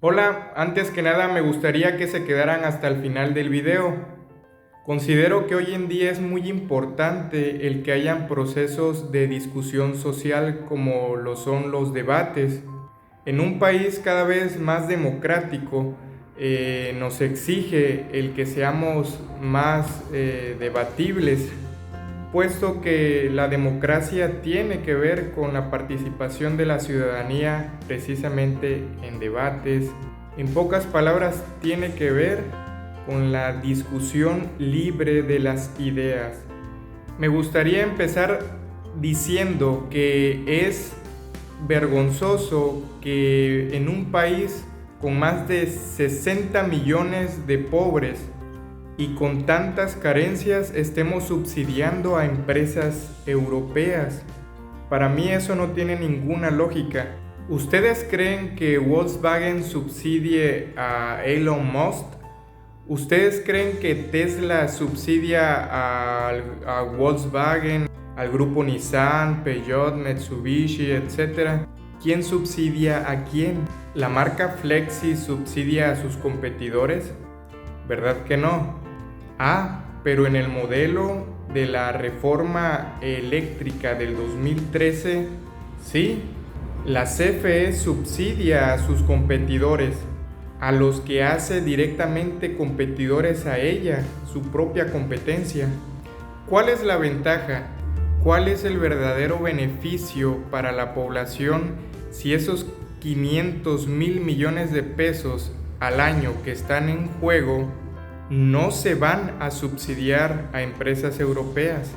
Hola, antes que nada me gustaría que se quedaran hasta el final del video. Considero que hoy en día es muy importante el que hayan procesos de discusión social como lo son los debates. En un país cada vez más democrático, nos exige el que seamos más debatibles, puesto que la democracia tiene que ver con la participación de la ciudadanía precisamente en debates. En pocas palabras, tiene que ver con la discusión libre de las ideas. Me gustaría empezar diciendo que es vergonzoso que en un país con más de 60 millones de pobres y con tantas carencias estemos subsidiando a empresas europeas. Para mí eso no tiene ninguna lógica. ¿Ustedes creen que Volkswagen subsidie a Elon Musk? ¿Ustedes creen que Tesla subsidia a Volkswagen, al grupo Nissan, Peugeot, Mitsubishi, etcétera? ¿Quién subsidia a quién? ¿La marca Flexi subsidia a sus competidores? ¿Verdad que no? Pero en el modelo de la reforma eléctrica del 2013, sí, la CFE subsidia a sus competidores, a los que hace directamente competidores a ella, su propia competencia. ¿Cuál es la ventaja? ¿Cuál es el verdadero beneficio para la población si esos 500,000 millones de pesos al año que están en juego no se van a subsidiar a empresas europeas?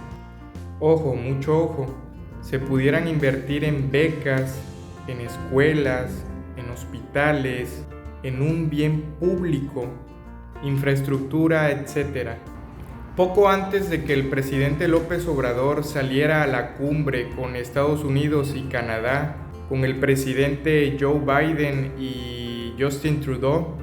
Ojo, mucho ojo, se pudieran invertir en becas, en escuelas, en hospitales, en un bien público, infraestructura, etc. Poco antes de que el presidente López Obrador saliera a la cumbre con Estados Unidos y Canadá, con el presidente Joe Biden y Justin Trudeau,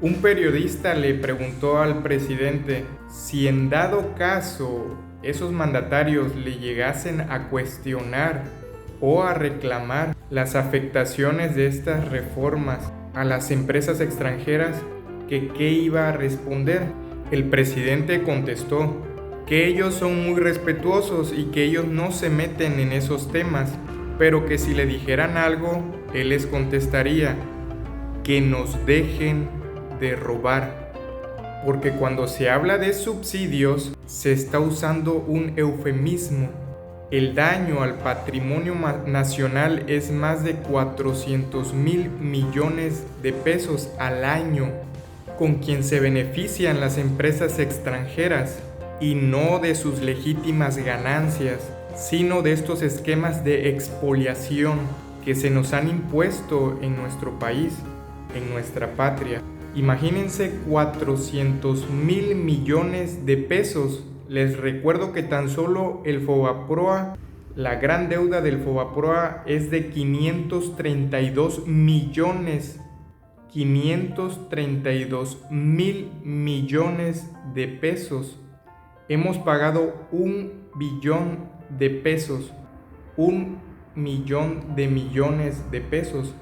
un periodista le preguntó al presidente si en dado caso esos mandatarios le llegasen a cuestionar o a reclamar las afectaciones de estas reformas a las empresas extranjeras, que qué iba a responder. El presidente contestó que ellos son muy respetuosos y que ellos no se meten en esos temas, pero que si le dijeran algo, él les contestaría que nos dejen de robar, porque cuando se habla de subsidios se está usando un eufemismo. El daño al patrimonio nacional es más de 400,000 millones de pesos al año, con quien se benefician las empresas extranjeras, y no de sus legítimas ganancias, sino de estos esquemas de expoliación que se nos han impuesto en nuestro país, en nuestra patria. Imagínense 400,000 millones de pesos. Les recuerdo que tan solo el Fobaproa, la gran deuda del Fobaproa es de 532 millones. 532,000 millones de pesos. Hemos pagado 1 billón de pesos. 1 millón de millones de pesos.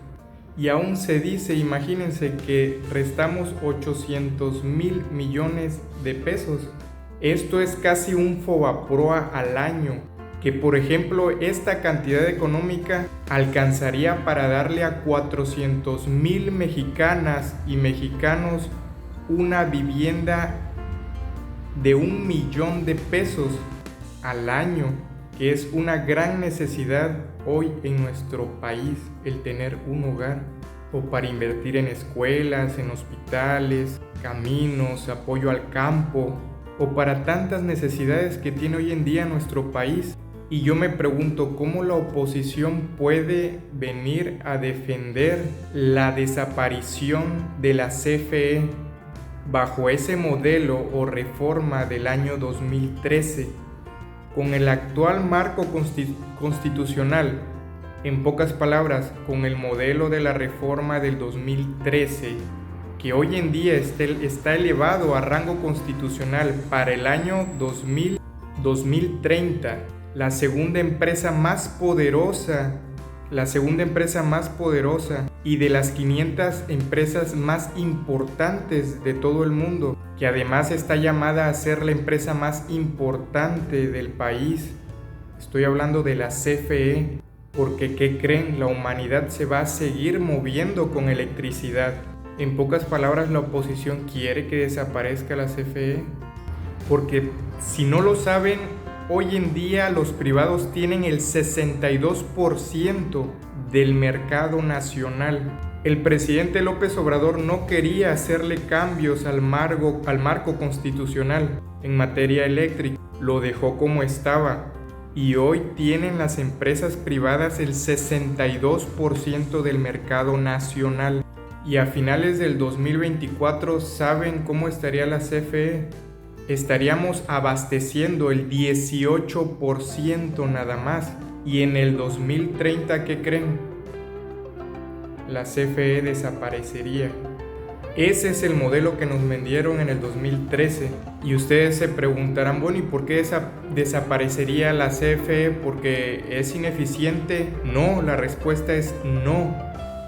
Y aún se dice, imagínense que restamos 800,000 millones de pesos. Esto es casi un Fobaproa al año, que por ejemplo esta cantidad económica alcanzaría para darle a 400,000 mexicanas y mexicanos una vivienda de 1 millón de pesos al año, que es una gran necesidad hoy en nuestro país, el tener un hogar, o para invertir en escuelas, en hospitales, caminos, apoyo al campo, o para tantas necesidades que tiene hoy en día nuestro país. Y yo me pregunto cómo la oposición puede venir a defender la desaparición de la CFE bajo ese modelo o reforma del año 2013. Con el actual marco constitucional, en pocas palabras, con el modelo de la reforma del 2013, que hoy en día está elevado a rango constitucional para el año 2030, la segunda empresa más poderosa la segunda empresa más poderosa y de las 500 empresas más importantes de todo el mundo, que además está llamada a ser la empresa más importante del país. Estoy hablando de la CFE, porque ¿qué creen? La humanidad se va a seguir moviendo con electricidad. En pocas palabras, la oposición quiere que desaparezca la CFE, porque si no lo saben, hoy en día los privados tienen el 62% del mercado nacional. El presidente López Obrador no quería hacerle cambios al marco constitucional en materia eléctrica, lo dejó como estaba. Y hoy tienen las empresas privadas el 62% del mercado nacional. Y a finales del 2024, ¿saben cómo estaría la CFE? Estaríamos abasteciendo el 18% nada más. Y en el 2030, ¿qué creen? La CFE desaparecería. Ese es el modelo que nos vendieron en el 2013. Y ustedes se preguntarán, bueno, ¿y por qué desaparecería la CFE? ¿Porque es ineficiente? No, la respuesta es no.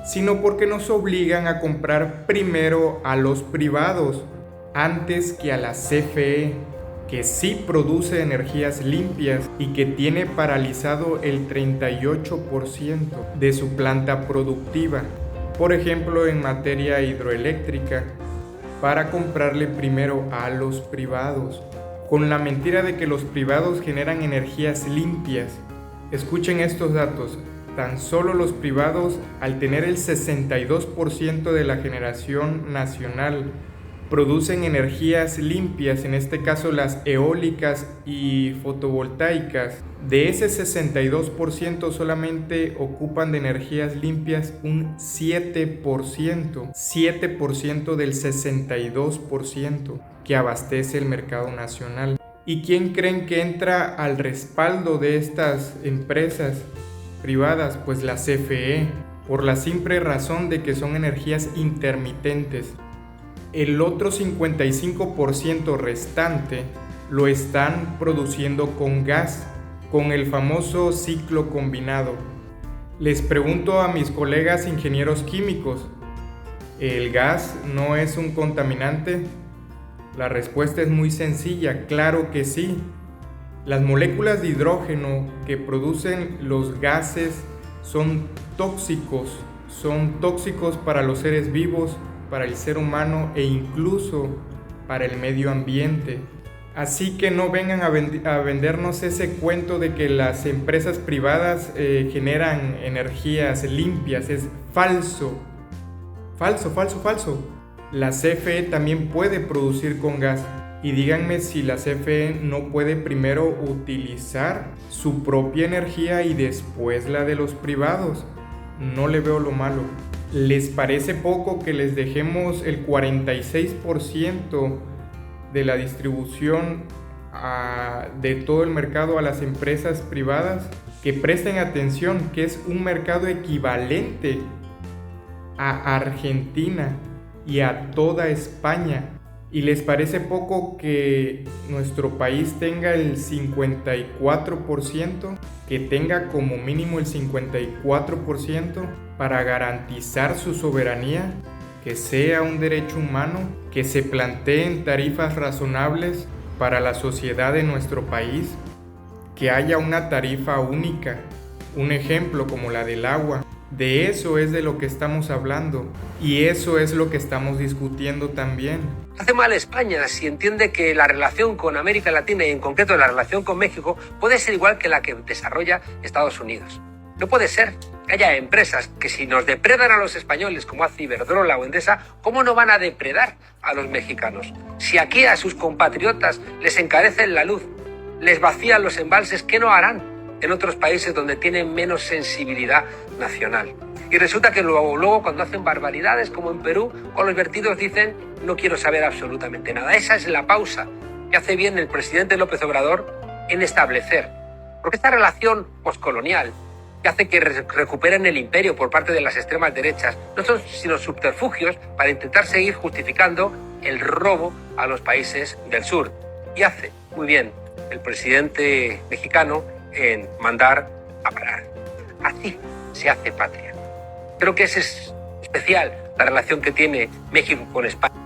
Sino porque nos obligan a comprar primero a los privados antes que a la CFE, que sí produce energías limpias y que tiene paralizado el 38% de su planta productiva. Por ejemplo, en materia hidroeléctrica, para comprarle primero a los privados, con la mentira de que los privados generan energías limpias. Escuchen estos datos, tan solo los privados, al tener el 62% de la generación nacional, producen energías limpias, en este caso las eólicas y fotovoltaicas. De ese 62% solamente ocupan de energías limpias un 7% del 62% que abastece el mercado nacional. ¿Y quién creen que entra al respaldo de estas empresas privadas? Pues la CFE, por la simple razón de que son energías intermitentes. El otro 55% restante lo están produciendo con gas, con el famoso ciclo combinado. Les pregunto a mis colegas ingenieros químicos, ¿el gas no es un contaminante? La respuesta es muy sencilla, claro que sí. Las moléculas de hidrógeno que producen los gases son tóxicos para los seres vivos, para el ser humano e incluso para el medio ambiente. Así que no vengan a vendernos ese cuento de que las empresas privadas generan energías limpias. Es falso. Falso. La CFE también puede producir con gas. Y díganme si la CFE no puede primero utilizar su propia energía y después la de los privados. No le veo lo malo. ¿Les parece poco que les dejemos el 46% de la distribución de todo el mercado a las empresas privadas? Que presten atención, que es un mercado equivalente a Argentina y a toda España. ¿Y les parece poco que nuestro país tenga el 54%? Que tenga como mínimo el 54% para garantizar su soberanía, que sea un derecho humano, que se planteen tarifas razonables para la sociedad de nuestro país, que haya una tarifa única, un ejemplo como la del agua. De eso es de lo que estamos hablando y eso es lo que estamos discutiendo también. Hace mal España si entiende que la relación con América Latina y en concreto la relación con México puede ser igual que la que desarrolla Estados Unidos. No puede ser que haya empresas que si nos depredan a los españoles como hace Iberdrola o Endesa, ¿cómo no van a depredar a los mexicanos? Si aquí a sus compatriotas les encarecen la luz, les vacían los embalses, ¿qué no harán en otros países donde tienen menos sensibilidad nacional? Y resulta que luego cuando hacen barbaridades como en Perú, con los vertidos dicen no quiero saber absolutamente nada. Esa es la pausa que hace bien el presidente López Obrador en establecer. Porque esta relación poscolonial que hace que recuperen el imperio por parte de las extremas derechas no son sino subterfugios para intentar seguir justificando el robo a los países del sur. Y hace muy bien el presidente mexicano en mandar a parar. Así se hace patria. Creo que es especial la relación que tiene México con España.